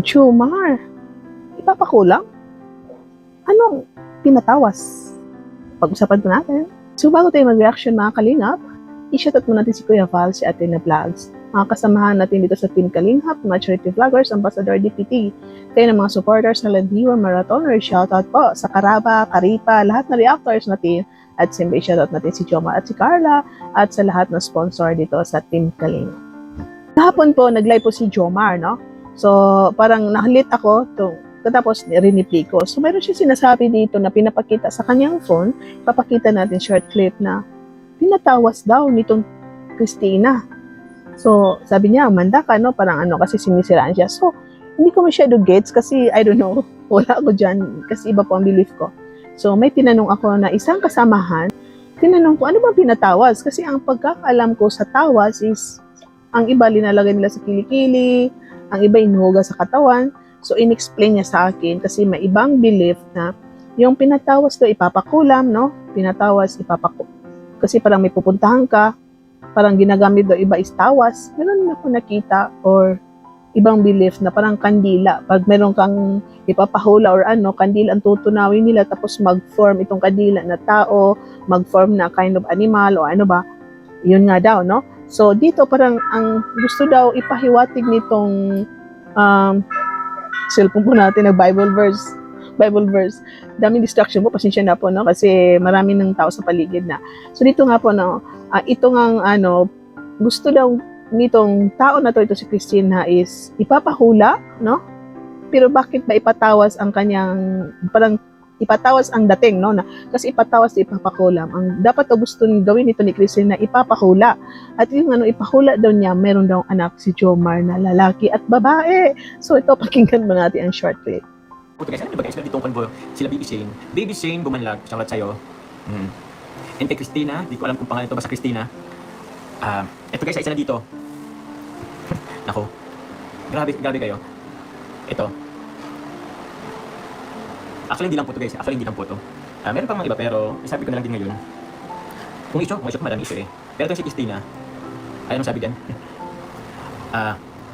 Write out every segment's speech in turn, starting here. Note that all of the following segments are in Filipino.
Jomar, ipapakulang? Anong pinatawas? Pag-usapan po natin. So bago tayo mag-reaction mga kalingap, i-shoutout mo natin si Kuya Val, si Athena Vlogs. Mga kasamahan natin dito sa Team Kalingap, mga charity vloggers, Ambassador DPT. Kayo ng mga supporters na Viewer Marathoners, shoutout po sa Karaba, Karipa, lahat na reactors natin. At siyempre shoutout natin si Jomar at si Carla at sa lahat na sponsor dito sa Team Kalingap. Kahapon po, nag-live po si Jomar, no? So, parang nahalit ako, tapos rinipli ko. So, meron siya sinasabi dito na pinapakita sa kanyang phone, papakita natin short clip na pinatawas daw nitong Christina. So, sabi niya, manda ka, no? Parang ano, kasi sinisiraan siya. So, hindi ko masyado gets kasi, I don't know, wala ako dyan, kasi iba po ang belief ko. So, may tinanong ako na isang kasamahan, tinanong ko, ano ba pinatawas? Kasi ang pagkakaalam ko sa tawas is, ang iba linalagay nila sa kilikili, ang iba inuhuga sa katawan. So, in-explain niya sa akin kasi may ibang belief na yung pinatawas daw ipapakulam, no? Pinatawas, kasi parang may pupuntahan ka, parang ginagamit daw iba is tawas. Meron na ako nakita or ibang belief na parang kandila. Pag meron kang ipapahula or ano, kandila ang tutunawin nila tapos mag-form itong kandila na tao, mag-form na kind of animal o ano ba. Yun nga daw, no? So, dito parang ang gusto daw ipahiwatig nitong cellphone po natin na Bible verse. Daming distraction po, pasensya na po, no? Kasi marami ng tao sa paligid na. So, dito nga po, no? Ito nga, gusto daw nitong tao na to, ito si Christina, is ipapahula, no? Pero bakit ba ipatawas ang kanyang, parang ipatawas ang dating, no? Kasi ipatawas di ipapakulam. Ang dapat o gusto gawin nito ni Christina, ipapahula. At yung ipahula daw niya, meron daw anak si Jomar na lalaki at babae. So ito, pakinggan mo natin ang short clip. Puto guys, ano ba guys? Dito convo sila Baby Shane. Baby Shane bumanlag, shoutout sa'yo. And kay Christina, di ko alam kung pangalan ito ba sa Christina. Ito guys, isa na dito. Nako. Grabe kayo. Ito. Actually, hindi lang po ito guys. Meron pang mga iba pero sabi ko na lang din ngayon. Kung issue madami issue eh. Pero ito si Christina. Ano sabi dyan?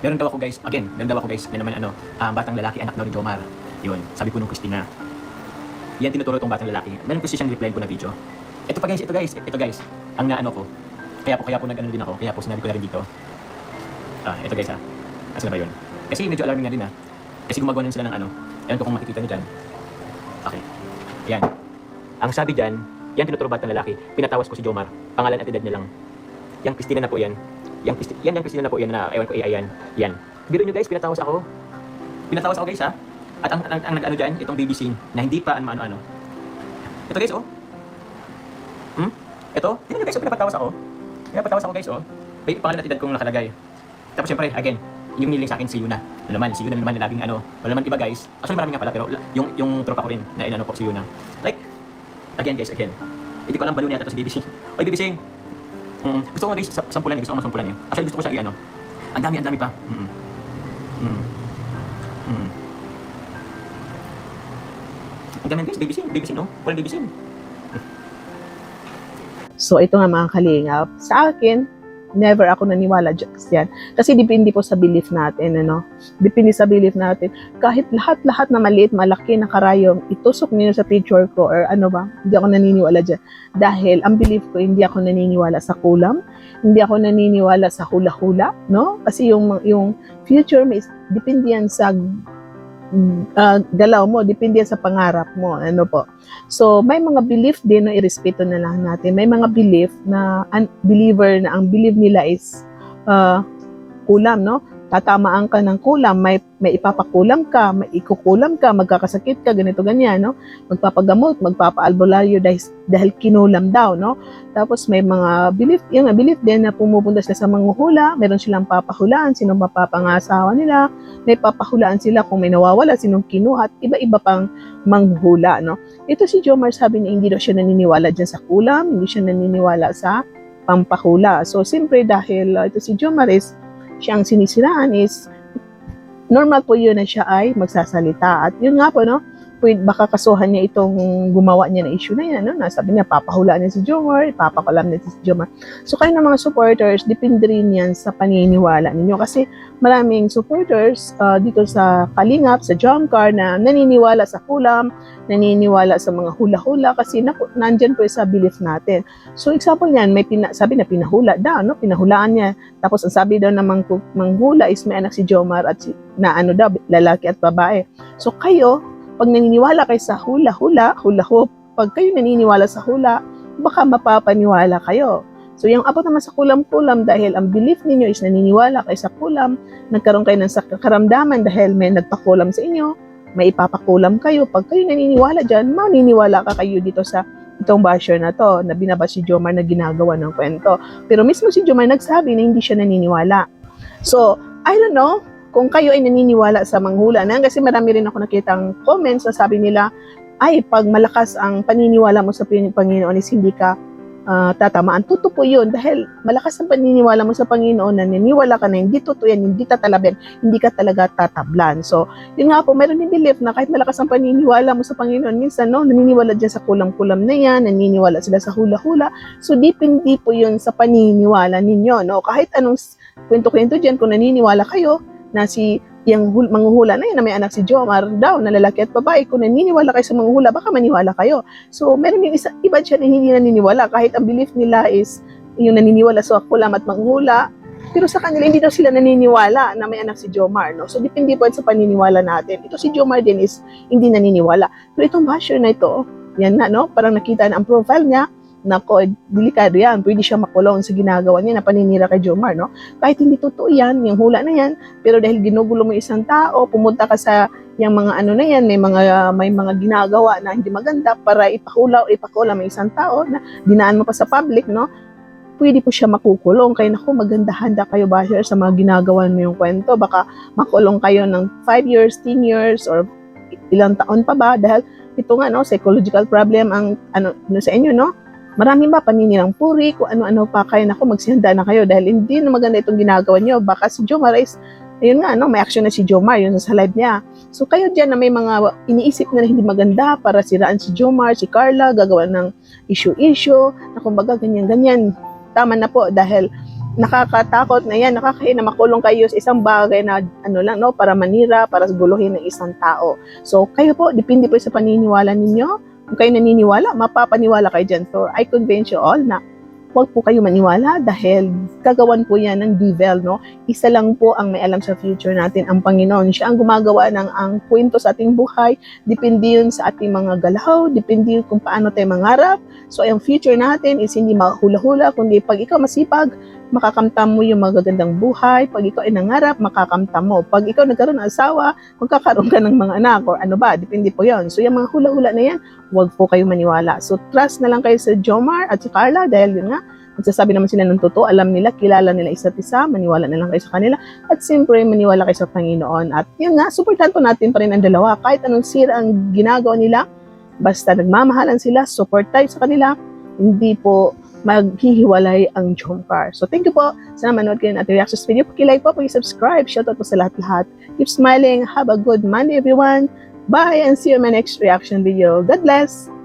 Meron daw ako guys, na naman batang lalaki anak daw ni Jomar. Yun, sabi ko nung Christina. Yan tinuturo itong batang lalaki. Meron ko siyang reply ko na video. Ito guys. Ang naano ko. Kaya po nag-ano din ako. Kaya po sinabi ko na rin dito. Ito guys Asa na ba yun? Kasi medyo alarming na rin Kasi gumagawa na sila ng Ayan ko kung makikita niyo dyan. Okay. Yan. Ang sabi dyan, yan tinuturo batang lalaki. Pinatawas ko si Jomar. Pangalan at edad niya lang. Yang Christina na po yan. Yang Christina na po yan na ewan ko AI yan. Yan. Biro nyo guys, pinatawas ako guys ha. At ang nag-ano dyan, itong Baby Shane na hindi pa ano. Ito guys Ito, tingnan nyo guys, pinapatawas ako guys May pangalan at edad kong nakalagay. Tapos syempre, again, yung niling sa akin si Yuna. Si Yuna naman na laging wala naman iba guys. Actually marami nga pala pero yung tropa ko rin na inano po si Yuna. Like, again. Hindi ko alam balo niya ito si Baby Shane. Oy Baby Shane. Gusto ko guys sampulan eh. Actually gusto ko siya Ang dami pa. Ang dami guys, Baby Shane Walang Baby Shane. So, ito nga mga kalingap. Sa akin, never ako naniwala dyan. Kasi depende po sa belief natin, Depende sa belief natin. Kahit lahat na maliit, malaki na karayom, itusok niyo sa picture ko or hindi ako naniniwala dyan. Dahil ang belief ko, hindi ako naniniwala sa kulam, hindi ako naniniwala sa hula-hula, no? Kasi yung future, depende yan sa galaw mo, depende sa pangarap mo, po. So, may mga belief din, irespeto na lang natin. May mga belief na unbeliever na ang belief nila is kulam, no? Tatamaan ka ng kulam, may ipapakulam ka, may ikukulam ka, magkakasakit ka, ganito, ganyan, no? Magpapagamot, magpapaalbularyo dahil kinulam daw, no? Tapos may mga belief, yung belief din na pumupunta sila sa manghuhula, meron silang papahulaan, sinong mapapangasawa nila, may papahulaan sila kung may nawawala, sinong kinuha, at iba-iba pang manghuhula, no? Ito si Jomar, sabi niya, hindi daw siya naniniwala dyan sa kulam, hindi siya naniniwala sa pampahula. So, siyempre dahil ito si Jomar is siyang sinisiraan is normal po yun na siya ay magsasalita. At yun nga po, no? baka kasuhan niya itong gumawa niya na issue na yan. No? Sabi niya, papahulaan niya si Jomar, ipapakulam niya si Jomar. So kayo ng mga supporters, depende rin yan sa paniniwala ninyo. Kasi maraming supporters dito sa Kalingap, sa Jomcar na naniniwala sa kulam, naniniwala sa mga hula-hula kasi nandyan po sa belief natin. So example niyan, sabi na pinahula daw, no? Pinahulaan niya. Tapos ang sabi daw ng manghula is may anak si Jomar at lalaki at babae. So kayo, pag naniniwala kayo sa hula-hula, hula-hoop, pag kayo naniniwala sa hula, baka mapapaniwala kayo. So yung abot naman sa kulam-kulam dahil ang belief ninyo is naniniwala kayo sa kulam, nagkaroon kayo ng karamdaman dahil may nagpakulam sa inyo, may ipapakulam kayo. Pag kayo naniniwala dyan, maniniwala ka kayo dito sa itong basher na to, na binaba si Jomar na ginagawa ng kwento. Pero mismo si Jomar nagsabi na hindi siya naniniwala. So, I don't know, kung kayo ay naniniwala sa manghula na, kasi marami rin ako nakitang comments na sabi nila, ay, pag malakas ang paniniwala mo sa Panginoon is hindi ka tatamaan. Totoo po yun, dahil malakas ang paniniwala mo sa Panginoon na naniniwala ka na hindi totoo yan, hindi tatalabyan, hindi ka talaga tatablan. So, yun nga po, meron din belief na kahit malakas ang paniniwala mo sa Panginoon, minsan, no, naniniwala dyan sa kulam-kulam na yan, naniniwala sila sa hula-hula. So, depende po yun sa paniniwala ninyo, no? Kahit anong kwento-kwento dyan, kung naniniwala kayo, na yung manghuhula na yun, na may anak si Jomar daw, na lalaki at babae, kung naniniwala kayo sa manghuhula, baka maniwala kayo. So, meron yung iba dyan na hindi naniniwala, kahit ang belief nila is yung naniniwala sa kulam at manghula, pero sa kanila, hindi daw sila naniniwala na may anak si Jomar, no? So, depende po sa paniniwala natin. Ito si Jomar din is hindi naniniwala. Pero itong basher na ito, yan na, no? Parang nakita na ang profile niya, nako, delikado yan. Pwede siya makulong sa ginagawa niya na paninira kay Jomar, no? Kahit hindi totoo yan, yung hula na yan, pero dahil ginugulo mo isang tao, pumunta ka sa yung mga ano na yan, may mga ginagawa na hindi maganda para ipakula may isang tao na dinaan mo pa sa public, no? Pwede po siya makukulong. Kaya naku, maganda-handa kayo basher sa mga ginagawa mo yung kwento. Baka makulong kayo ng 5 years, 10 years, or ilang taon pa ba? Dahil ito nga, no, psychological problem ang sa inyo, no? Marami ba paninirang puri, kung ano-ano pa, kaya nako magsihanda na kayo dahil hindi na maganda itong ginagawa nyo. Baka si Jomar is, ayun nga, no, may action na si Jomar, yun sa live niya. So kayo dyan na may mga iniisip na hindi maganda para siraan si Jomar, si Carla, gagawa ng issue, na kumbaga ganyan-ganyan. Tama na po dahil nakakatakot na yan, nakakahiya na makulong kayo sa isang bagay na ano lang, no, para manira, para guluhin ng isang tao. So kayo po, depende po sa paniniwala ninyo. Kung kayo naniniwala, mapapaniwala kayo dyan. So, I convince you all na huwag po kayo maniwala dahil gagawan po yan ng devil, no? Isa lang po ang may alam sa future natin, ang Panginoon. Siya ang gumagawa ng ang kwento sa ating buhay. Depende yun sa ating mga galaw, depende yun kung paano tayo mangarap. So, ang future natin is hindi mahula-hula, kundi pag ikaw masipag, makakamtam mo yung magagandang buhay. Pag ikaw ay nangarap, makakamtam mo. Pag ikaw nagkaroon ng asawa, magkakaroon ka ng mga anak or ano ba, depende po yun. So, yung mga hula-hula na yan, huwag po kayo maniwala. So, trust na lang kayo sa Jomar at si Carla dahil yun nga, magsasabi naman sila ng totoo, alam nila, kilala nila isa't isa, maniwala na lang kayo sa kanila, at siyempre, maniwala kayo sa Panginoon. At yun nga, supportan po natin pa rin ang dalawa. Kahit anong sira ang ginagawa nila, basta nagmamahalan sila, support tayo sa kanila, hindi po maghihiwalay ang Jomcar. So, thank you po sa manood kayo ng ating reactions video. Pag-like po, pag-subscribe, shoutout po sa lahat-lahat. Keep smiling, have a good Monday everyone. Bye and see you in my next reaction video. God bless!